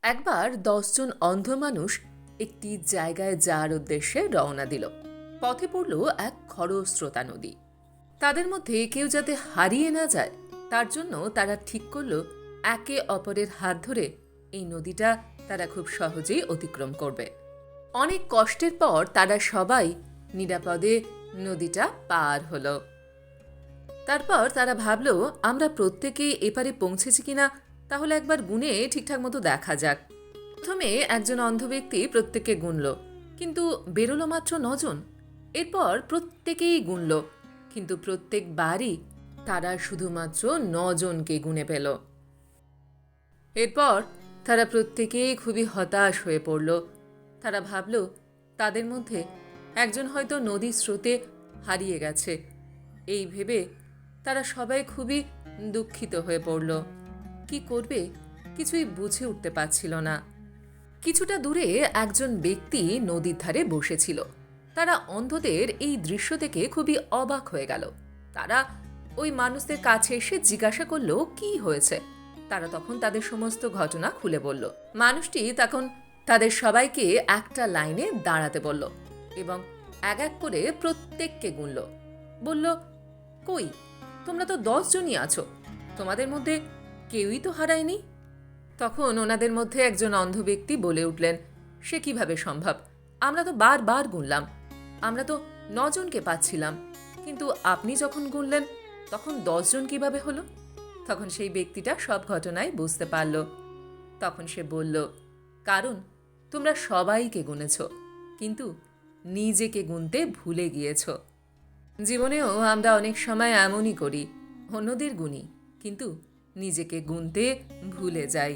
একবার 10 জন অন্ধ মানুষ একটি জায়গায় যাওয়ার উদ্দেশ্যে রওনা দিল। পথে পড়ল এক খরস্রোতা নদী। তাদের মধ্যে কেউ যাতে হারিয়ে না যায় তার জন্য তারা ঠিক করল একে অপরের হাত ধরে এই নদীটা তারা খুব সহজেই অতিক্রম করবে। অনেক কষ্টের পর তারা সবাই নিরাপদে নদীটা পার হলো। তারপর তারা ভাবল, আমরা প্রত্যেকেই এপারে পৌঁছেছি কিনা তাহলে একবার গুনে ঠিকঠাক মতো দেখা যাক। প্রথমে একজন অন্ধ ব্যক্তি প্রত্যেককে গুনল, কিন্তু বেরোলো মাত্র 9 জন। এরপর প্রত্যেকেই গুনল, কিন্তু প্রত্যেকবারই তারা শুধুমাত্র 9 জনকে গুনে পেল। এরপর তারা প্রত্যেকেই খুবই হতাশ হয়ে পড়ল। তারা ভাবল, তাদের মধ্যে একজন হয়তো নদীর স্রোতে হারিয়ে গেছে। এই ভেবে তারা সবাই খুবই দুঃখিত হয়ে পড়ল। কি করবে কিছুই বুঝে উঠতে পারছিল না। কিছুটা দূরে একজন ব্যক্তি নদীর ধারে বসেছিল। তারা অন্ধদের এই দৃশ্য দেখে খুবই অবাক হয়ে গেল। তারা ওই মানুষদের কাছে এসে জিজ্ঞাসা করলো কি হয়েছে। তারা তখন তাদের সমস্ত ঘটনা খুলে বলল। মানুষটি তখন তাদের সবাইকে একটা লাইনে দাঁড়াতে বলল এবং এক এক করে প্রত্যেককে গুনল। বলল, কই, তোমরা তো 10 জনই আছো, তোমাদের মধ্যে কেউই তো হারায়নি। তখন ওনাদের মধ্যে একজন অন্ধ ব্যক্তি বলে উঠলেন, সে কিভাবে সম্ভব? আমরা তো বারবার গুনলাম, আমরা তো 9 জনকে পাচ্ছিলাম, কিন্তু আপনি যখন গুনলেন তখন 10 জন কিভাবে হলো? তখন সেই ব্যক্তিটা সব ঘটনাই বুঝতে পারল। তখন সে বলল, কারণ তোমরা সবাইকে গুনেছ, কিন্তু নিজেকে গুনতে ভুলে গিয়েছ। জীবনেও আমরা অনেক সময় এমনই করি, অন্যদের গুনি কিন্তু নিজেকে গুনতে ভুলে যাই।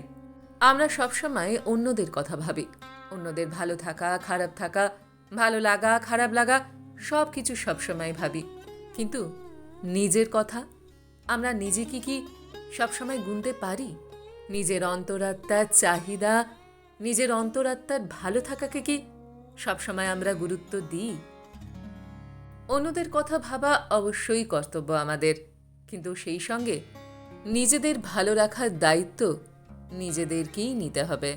আমরা সবসময় অন্যদের কথা ভাবি, অন্যদের ভালো থাকা, খারাপ থাকা, ভালো লাগা, খারাপ লাগা সব কিছু সবসময় ভাবি, কিন্তু নিজের কথা আমরা নিজে কি সবসময় গুনতে পারি? নিজের অন্তরাত্মার চাহিদা, নিজের অন্তরাত্মার ভালো থাকাকে কি সবসময় আমরা গুরুত্ব দিই? অন্যদের কথা ভাবা অবশ্যই কর্তব্য আমাদের, কিন্তু সেই সঙ্গে নিজেদের ভালো রাখার দায়িত্ব নিজেদেরকেই নিতে হবে।